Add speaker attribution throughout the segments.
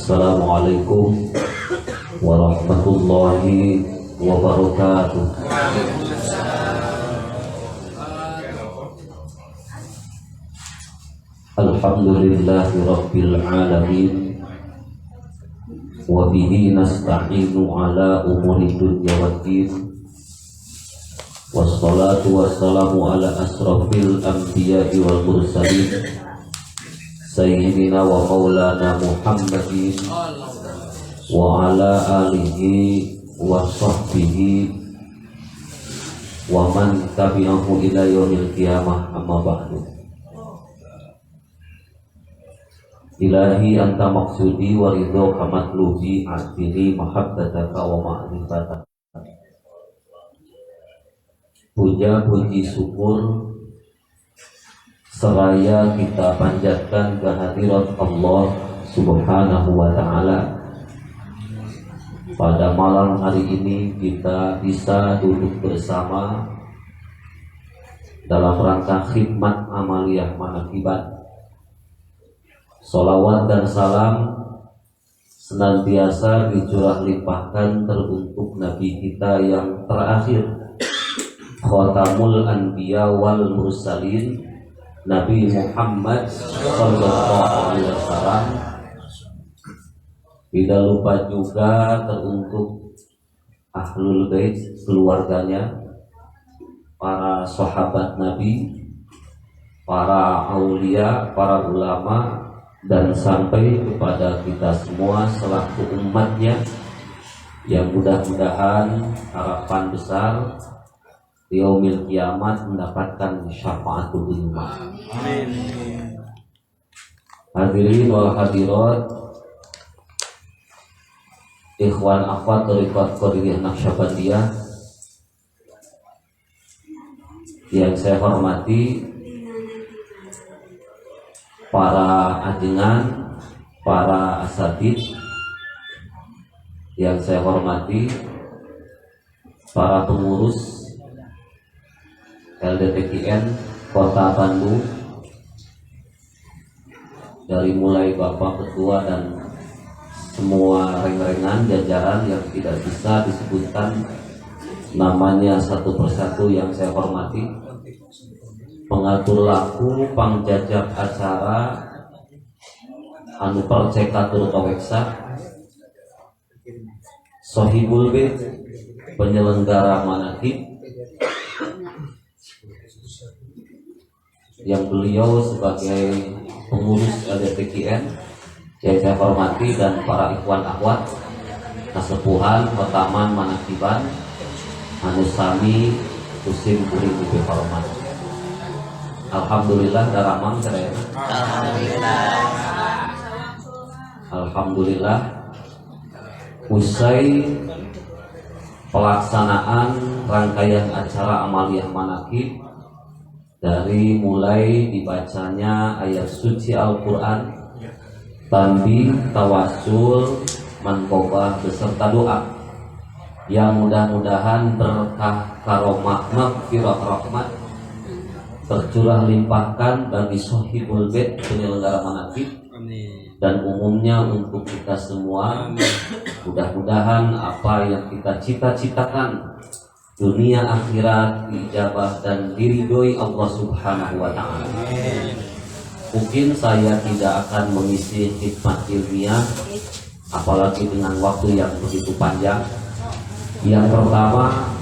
Speaker 1: Assalamualaikum warahmatullahi wabarakatuh. Alhamdulillahi rabbil alamin, wa bihi nasta'inu ala umuri dunya waddin. Wassalatu wassalamu ala asrafil anbiya'i wal mursalin, sayyidina wa maulana Muhammadin wa ala alihi wa sahbihi wa man tabi'ahu ila yaumil qiyamah, amma ba'du. Ilahi anta maksudi wa ridhoka matlubi, atini mahabbataka wa ma'rifataka. Puja puji syukur seraya kita panjatkan kehadirat Allah Subhanahu wa ta'ala. Pada malam hari ini kita bisa duduk bersama dalam rangka khidmat amaliyah manakibat. Salawat dan salam senantiasa dicurah limpahkan teruntuk Nabi kita yang terakhir, Khatamul Anbiya wal Mursalin, Nabi Muhammad sallallahu alaihi wasallam. Tidak lupa juga teruntuk Ahlul Bait, keluarganya, para sahabat Nabi, para aulia, para ulama, dan sampai kepada kita semua selaku umatnya, yang mudah-mudahan harapan besar di yaumil kiamat mendapatkan syafaatul ummah. Amin. Hadirin wal hadirat, ikhwan akhwat thariqat Qadiriyah Naqsyabandiyah yang saya hormati, para ajengan, para asatidz yang saya hormati, para pengurus LDPKN Kota Bandung, dari mulai Bapak Ketua dan semua reng-rengan jajaran yang tidak bisa disebutkan namanya satu persatu yang saya hormati, pengatur laku, pangjajak acara anu percekatur kaweksa, sohibul bait, penyelenggara manakib, yang beliau sebagai pengurus LDPKN yang saya hormati, dan para ikhwan akhwat kasepuhan Hotaman Manakiban anu sami kusim kuring di hormat. Alhamdulillah daramang saya. Alhamdulillah usai pelaksanaan rangkaian acara amaliyah manakib, dari mulai dibacanya ayat suci Al-Quran, tanbih, tawasul, manqobah beserta doa yang mudah-mudahan berkah karomah maghfirah rahmat tercurah limpahkan bagi sohibul bait, penyelenggara manakib, dan umumnya untuk kita semua. Mudah-mudahan apa yang kita cita-citakan dunia akhirat dijabah dan diridhoi Allah Subhanahu wa ta'ala. Mungkin saya tidak akan mengisi khidmat ilmiah apalagi dengan waktu yang begitu panjang. Yang pertama,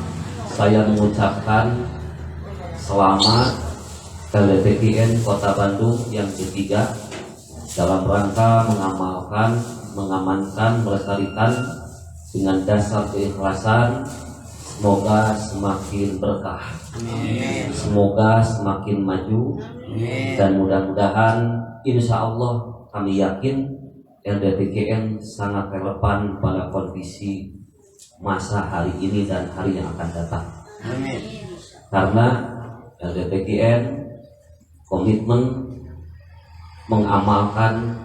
Speaker 1: saya mengucapkan selamat LDPKN Kota Bandung yang ketiga dalam rangka mengamankan, melestarikan dengan dasar keikhlasan. Semoga semakin berkah, semoga semakin maju, dan mudah-mudahan insya Allah kami yakin LDPKN sangat relevan pada kondisi masa hari ini dan hari yang akan datang. Karena LDPKN komitmen mengamalkan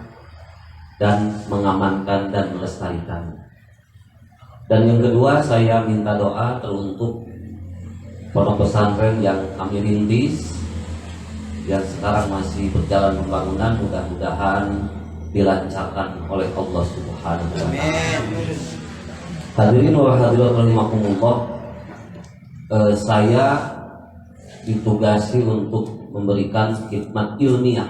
Speaker 1: dan mengamankan dan melestarikan. Dan yang kedua, saya minta doa teruntuk pondok pesantren yang kami rintis, yang sekarang masih berjalan pembangunan. Mudah-mudahan dilancarkan oleh Allah Subhanahu wa taala. Hadirin wa hadirat rahimakumullah, saya ditugasi untuk memberikan khidmat ilmiah.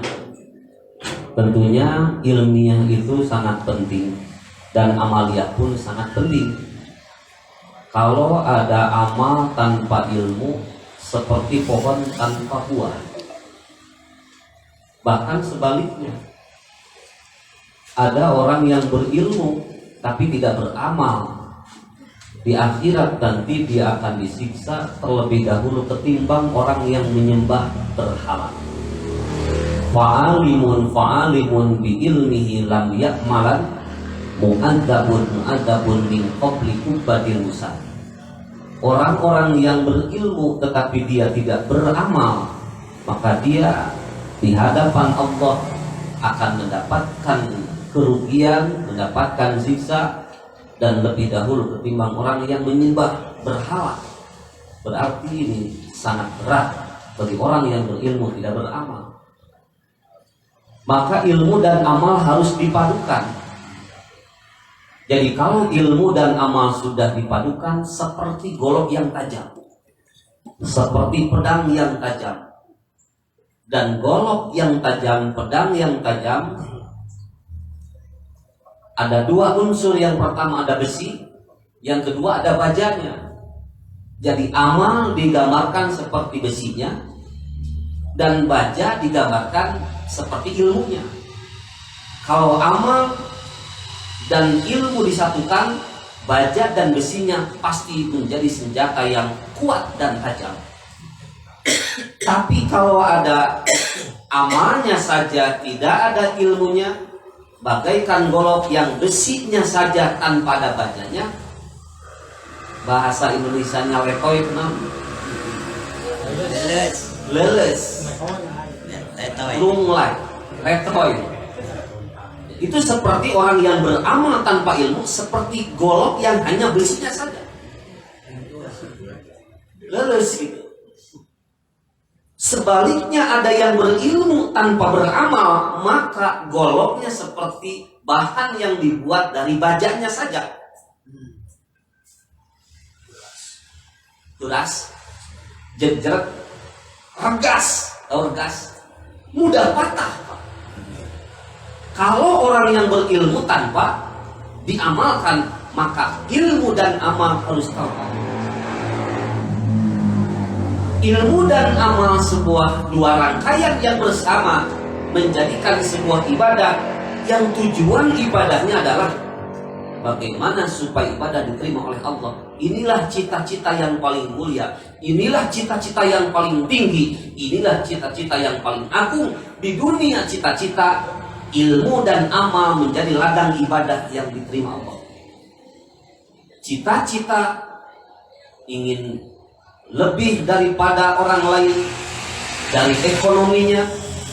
Speaker 1: Tentunya ilmiah itu sangat penting dan amaliyah pun sangat penting. Kalau ada amal tanpa ilmu seperti pohon tanpa buah. Bahkan sebaliknya, ada orang yang berilmu tapi tidak beramal. Di akhirat nanti dia akan disiksa terlebih dahulu ketimbang orang yang menyembah berhala. Fa'alimun bi ilmihi lam ya'malan mu'adzabun min qabli ubadil musa. Orang-orang yang berilmu tetapi dia tidak beramal, maka dia di hadapan Allah akan mendapatkan kerugian, mendapatkan siksa, dan lebih dahulu ketimbang orang yang menyembah berhala. Berarti ini sangat berat bagi orang yang berilmu tidak beramal. Maka ilmu dan amal harus dipadukan. Jadi kalau ilmu dan amal sudah dipadukan seperti golok yang tajam, seperti pedang yang tajam. Dan golok yang tajam, pedang yang tajam, ada dua unsur. Yang pertama ada besi, yang kedua ada bajanya. Jadi amal digambarkan seperti besinya, dan baja digambarkan seperti ilmunya. Kalau amal dan ilmu disatukan, baja dan besinya pasti menjadi senjata yang kuat dan tajam. Tapi kalau ada amalnya saja, tidak ada ilmunya, bagaikan golok yang besinya saja tanpa ada bajanya. Bahasa Indonesianya letoy, leles, lunglai, letoy. Itu seperti orang yang beramal tanpa ilmu, seperti golok yang hanya besinya saja, leles gitu. Sebaliknya ada yang berilmu tanpa beramal, maka goloknya seperti bahan yang dibuat dari bajanya saja. Turas, jejeret, regas, mudah patah. Kalau orang yang berilmu tanpa diamalkan, maka ilmu dan amal harus tahu. Ilmu dan amal sebuah dua rangkaian yang bersama menjadikan sebuah ibadah yang tujuan ibadahnya adalah bagaimana supaya ibadah diterima oleh Allah. Inilah cita-cita yang paling mulia, inilah cita-cita yang paling tinggi, inilah cita-cita yang paling agung di dunia. Cita-cita ilmu dan amal menjadi ladang ibadah yang diterima Allah. Cita-cita ingin lebih daripada orang lain dari ekonominya,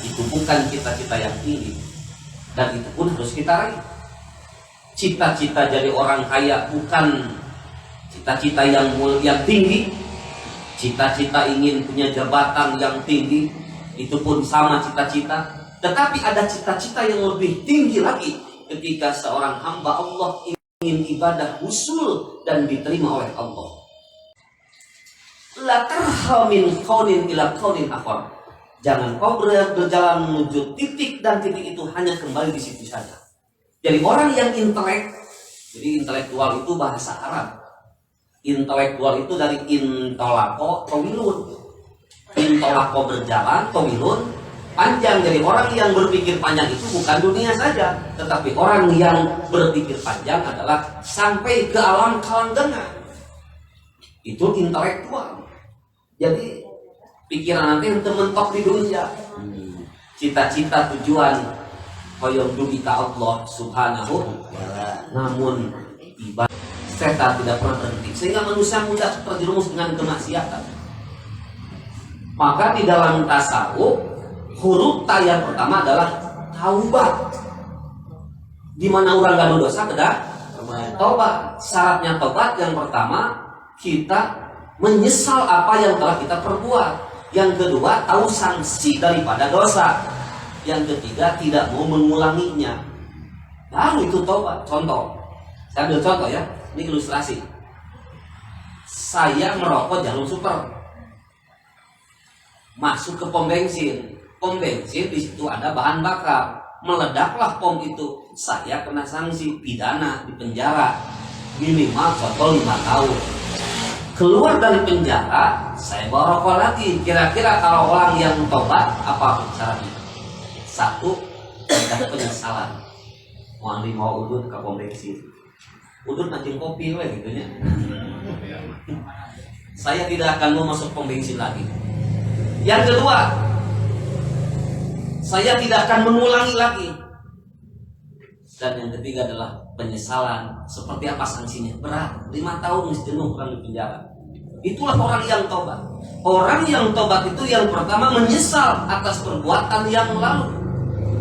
Speaker 1: itu bukan cita-cita yang tinggi, dan itu pun harus kita raih. Cita-cita jadi orang kaya bukan cita-cita yang tinggi. Cita-cita ingin punya jabatan yang tinggi, itu pun sama cita-cita. Tetapi ada cita-cita yang lebih tinggi lagi ketika seorang hamba Allah ingin ibadah husul dan diterima oleh Allah. La tarhal min kaunin ila kaunin akhar. Jangan kau berjalan menuju titik dan titik itu hanya kembali di situ saja. Jadi orang yang jadi intelektual itu bahasa Arab. Intelektual itu dari intolako, tawilun. Intolako berjalan, tawilun panjang. Jadi orang yang berpikir panjang itu bukan dunia saja, tetapi orang yang berpikir panjang adalah sampai ke alam kalanggana. Itu intelektual. Jadi pikiran nanti untuk mentok di dunia. Cita-cita tujuan hoyong dugi ka Allah Subhanahu wa ta'ala. Namun ibadah setan tidak pernah berhenti, sehingga manusia mudah terjerumus dengan kemaksiatan. Maka di dalam tasawuf, huruf ta yang pertama adalah taubat. Di mana orang gak dosa kedah taubat. Syaratnya taubat yang pertama, kita menyesal apa yang telah kita perbuat. Yang kedua, tahu sanksi daripada dosa. Yang ketiga, tidak mau mengulanginya. baru itu tobat. Contoh, saya ambil contoh ya, ini ilustrasi. Saya merokok Jarum Super, masuk ke pom bensin di situ ada bahan bakar, meledaklah pom itu, saya kena sanksi pidana, di penjara minimal contoh 5 tahun. Keluar dari penjara, saya bawa rokok lagi. Kira-kira kalau orang yang tobat apa syaratnya? 1, ada penyesalan. Mau udut ke pom bensin, udut nanti kopi gitu ya. Saya tidak akan mau masuk pom bensin lagi. Yang kedua, saya tidak akan mengulangi lagi. Dan yang ketiga adalah penyesalan. Seperti apa sanksinya? Berat, 5 tahun jenuh orang di penjara. Itulah orang yang tobat. Orang yang tobat itu yang pertama menyesal atas perbuatan yang lalu.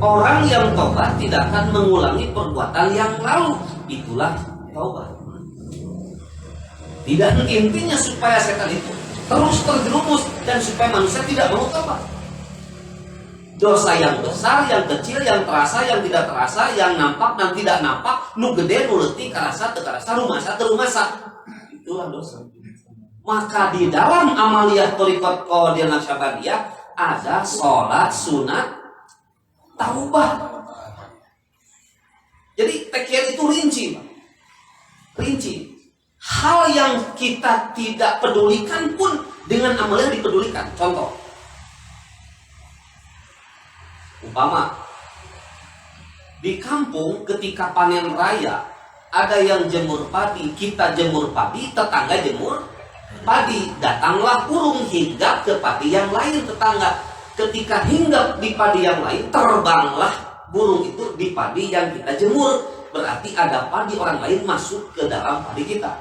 Speaker 1: Orang yang tobat tidak akan mengulangi perbuatan yang lalu. Itulah tobat. Tidak intinya supaya setan itu terus terjerumus dan supaya manusia tidak mau tobat. Dosa yang besar, yang kecil, yang terasa, yang tidak terasa, yang nampak dan tidak nampak, nu gede, nu leutik, karasa, teu karasa, rumasa, teu rumasa. Itulah dosa. Maka di dalam amaliyah thariqat Qadiriyah Naqsyabandiyah ada sholat sunat taubah. Jadi TKR itu rinci. Hal yang kita tidak pedulikan pun dengan amaliyah dipedulikan. Contoh, umpama di kampung ketika panen raya ada yang jemur padi, kita jemur padi, tetangga jemur padi, datanglah burung hinggap ke padi yang lain tetangga. Ketika hinggap di padi yang lain, terbanglah burung itu di padi yang kita jemur. Berarti ada padi orang lain masuk ke dalam padi kita.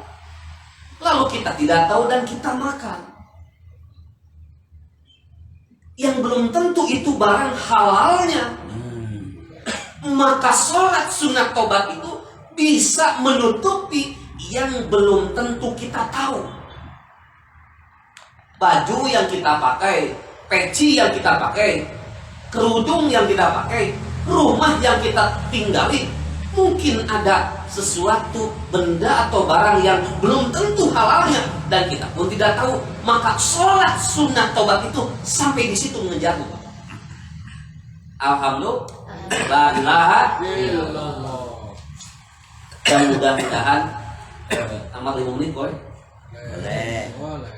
Speaker 1: Lalu kita tidak tahu dan kita makan. Yang belum tentu itu barang halalnya. Maka sholat sunat tobat itu bisa menutupi yang belum tentu kita tahu. Baju yang kita pakai, peci yang kita pakai, kerudung yang kita pakai, rumah yang kita tinggali, mungkin ada sesuatu benda atau barang yang belum tentu halalnya dan kita pun tidak tahu. Maka sholat sunat tobat itu sampai di situ mengejarmu. Alhamdulillah, la ilaha illallah. Dan mudah-mudahan amal 5 menit boy.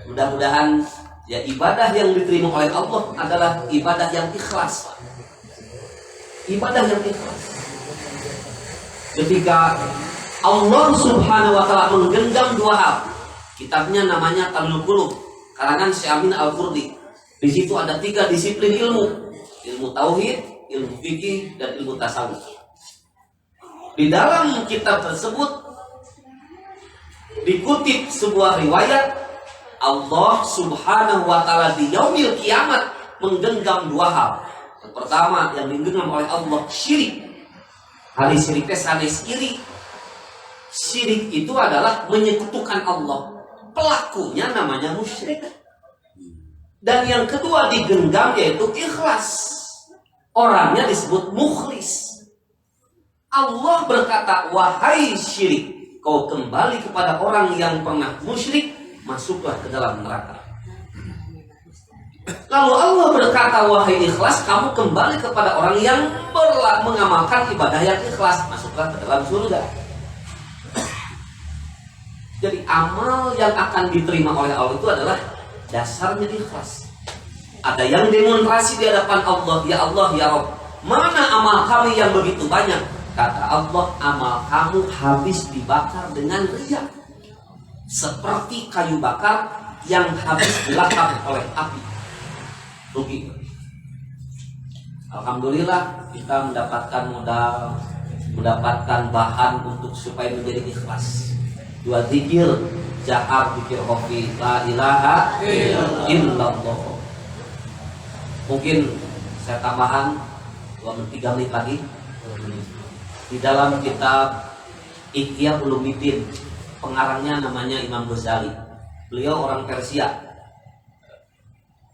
Speaker 1: Mudah-mudahan ya ibadah yang diterima oleh Allah adalah ibadah yang ikhlas. Ibadah yang ikhlas. Ketika Allah Subhanahu wa taala menggenggam 2 hal. Kitabnya namanya Tamil Qulub, karangan Syekh Amin Al-Qurdi. Di situ ada 3 disiplin ilmu. Ilmu tauhid, ilmu fikih, dan ilmu tasawuf. Di dalam kitab tersebut dikutip sebuah riwayat Allah Subhanahu wa taala di yaumil kiamat menggenggam 2 hal. Yang pertama yang digenggam oleh Allah syirik. Hari syiriknya sanes iri. Syirik itu adalah menyekutukan Allah. Pelakunya namanya musyrik. Dan yang kedua digenggam yaitu ikhlas. Orangnya disebut mukhlis. Allah berkata, wahai syirik, kau kembali kepada orang yang pernah musyrik, masuklah ke dalam neraka. Lalu Allah berkata, wahai ikhlas, kamu kembali kepada orang yang mengamalkan ibadah yang ikhlas, masuklah ke dalam surga. Jadi amal yang akan diterima oleh Allah itu adalah dasarnya ikhlas. Ada yang demonstrasi di hadapan Allah, ya Allah, ya Rabb, mana amal kami yang begitu banyak? Kata Allah, amal kamu habis dibakar dengan riya, seperti kayu bakar yang habis dilakar oleh api. Rugi. Alhamdulillah kita mendapatkan modal, mendapatkan bahan untuk supaya menjadi ikhlas. 2 zikir, jahar zikir khofi, la ilaha illallah. Mungkin saya tambahan 2-3 menit lagi. Di dalam kitab Ihya Ulumuddin, pengarangnya namanya Imam Ghazali. Beliau orang Persia.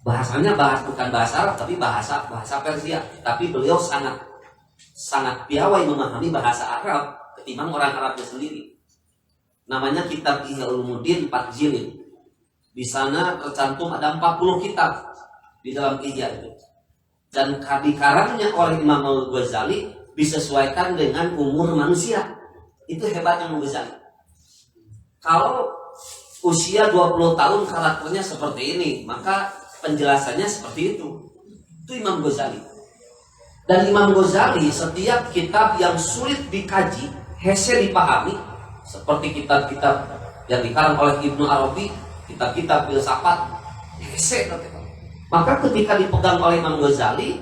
Speaker 1: Bahasanya bukan bahasa Arab tapi bahasa Persia. Tapi beliau sangat sangat piawai memahami bahasa Arab ketimbang orang Arabnya sendiri. Namanya kitab Ihya Ulumuddin 4 jilid. Di sana tercantum ada 40 kitab di dalam Ihya itu. Dan dikarangnya oleh Imam Al-Ghazali disesuaikan dengan umur manusia. Itu hebatnya Imam Ghazali. Kalau usia 20 tahun karakternya seperti ini, maka penjelasannya seperti itu. Itu Imam Ghazali. Dan Imam Ghazali setiap kitab yang sulit dikaji, hese dipahami, seperti kitab-kitab yang dikarang oleh Ibnu Arabi, kitab-kitab filsafat, hese. Maka ketika dipegang oleh Imam Ghazali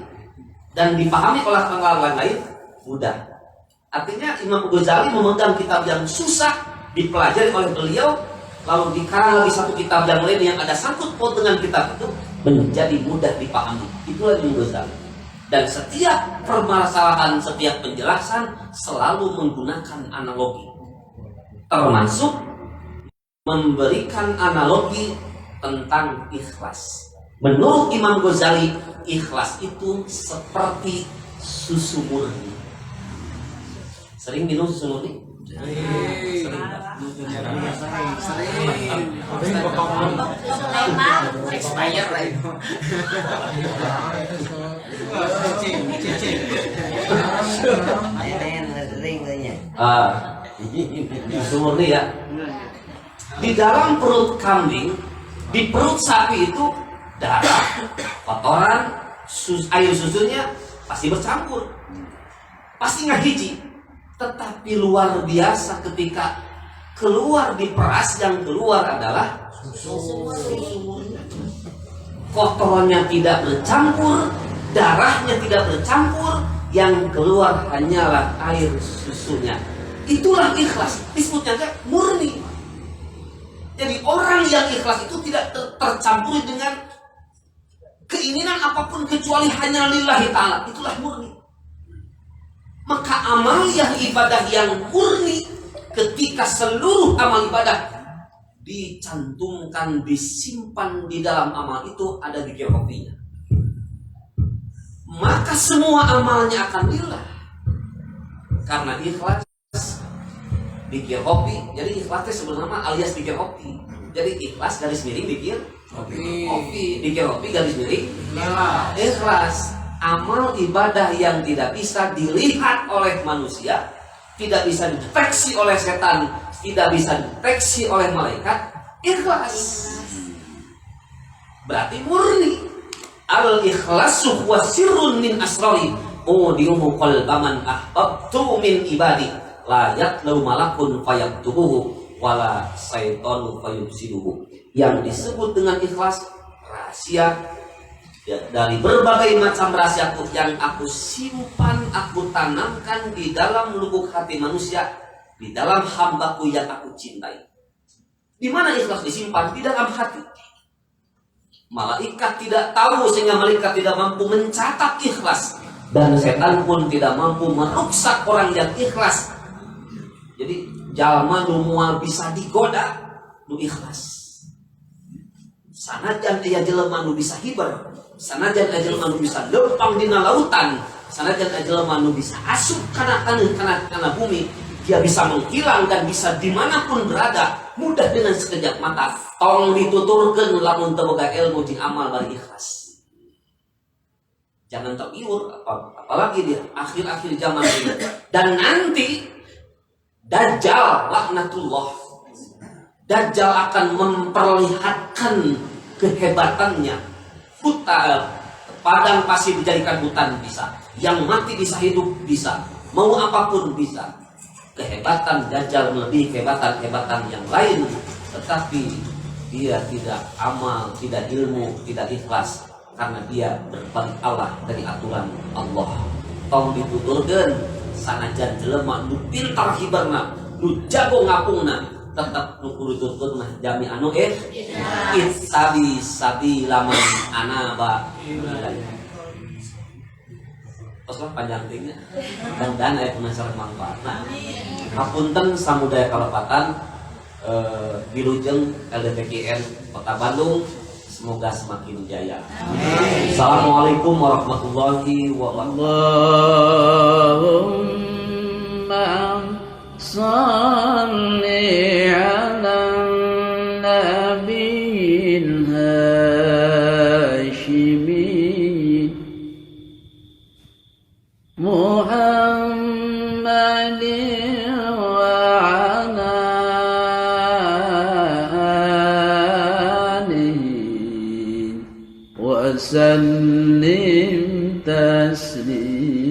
Speaker 1: dan dipahami oleh orang lain, mudah. Artinya Imam Ghazali memegang kitab yang susah dipelajari oleh beliau, lalu dikarang lagi satu kitab yang lain yang ada sangkut paut dengan kitab itu, menjadi mudah dipahami. Itulah Imam Ghazali. Dan setiap permasalahan, setiap penjelasan selalu menggunakan analogi, termasuk memberikan analogi tentang ikhlas. Menurut Imam Ghazali, ikhlas itu seperti susu murni. Sering minum susu murni? Sering. Expired right? Susu murni ya. Di dalam perut kambing, di perut sapi itu darah, kotoran, air susunya pasti bercampur, pasti nggak hiji. Tetapi luar biasa ketika keluar diperas, yang keluar adalah susu murni. Kotorannya tidak bercampur, darahnya tidak bercampur, yang keluar hanyalah air susunya. Itulah ikhlas, disebutnya murni. Jadi orang yang ikhlas itu tidak tercampur dengan keinginan apapun kecuali hanya lillahi ta'ala. Itulah murni. Maka amaliyah ibadah yang murni, ketika seluruh amal ibadah dicantumkan, disimpan di dalam amal itu, ada zikir kopinya, maka semua amalnya akan lillah. Karena ikhlas zikir kopi. Jadi ikhlasnya sebenarnya alias zikir kopi. Jadi ikhlas garis miring zikir kopi, zikir kopi garis miring ikhlas. Amal ibadah yang tidak bisa dilihat oleh manusia, tidak bisa dideteksi oleh setan, tidak bisa dideteksi oleh malaikat, ikhlas. Berarti murni. Al-ikhlasu huwa sirrun min asrari udiumu qalbaman ahbabtu min ibadi la yatlu malakun fayaktubuhu wala syaitanu fayubsiduhu. Yang disebut dengan ikhlas, rahasia ya, dari berbagai macam rahasia yang aku simpan, aku tanamkan di dalam lubuk hati manusia, di dalam hambaku yang aku cintai. Di mana ikhlas disimpan? Di dalam hati. Malaikat tidak tahu, sehingga malaikat tidak mampu mencatat ikhlas, dan setan pun tidak mampu meruksak orang yang ikhlas. Jadi jalma nu moal bisa digoda nu ikhlas. Sanajan aya jelema nu bisa hiber, sanajan aya jelema nu bisa lempang dina lautan, sanajan aya jelema nu bisa asup kana bumi, dia bisa menghilang dan bisa dimanapun berada, mudah dengan sekejap mata. Tolong dituturkeun lamun teu boga ilmu jeung amal bari ikhlas. Jangan tergiur, apalagi di akhir-akhir zaman ini. Dan nanti Dajjal laknatullah, Dajjal akan memperlihatkan kehebatannya. Padang pasir dijadikan hutan bisa, yang mati bisa hidup bisa, mau apapun bisa. Kehebatan Dajjal melebihi kehebatan yang lain, tetapi dia tidak amal, tidak ilmu, tidak ikhlas, karena dia berbalik Allah dari aturan Allah. Tong dituturkeun sanajan jelema nu pintar hibarna, nu jago ngapungna, tetap nu kudu tuturkeun mah jami anu sabi laman anaba. Terus panjang tingnya dan aya penasaran manfaatna. Hapunten samudaya kalepatan Wilujeng LDPKN Kota Bandung, semoga semakin jaya. Assalamualaikum warahmatullahi wabarakatuh.
Speaker 2: صل على النبي الهاشمي محمد وعلى آله وسلم تسليما.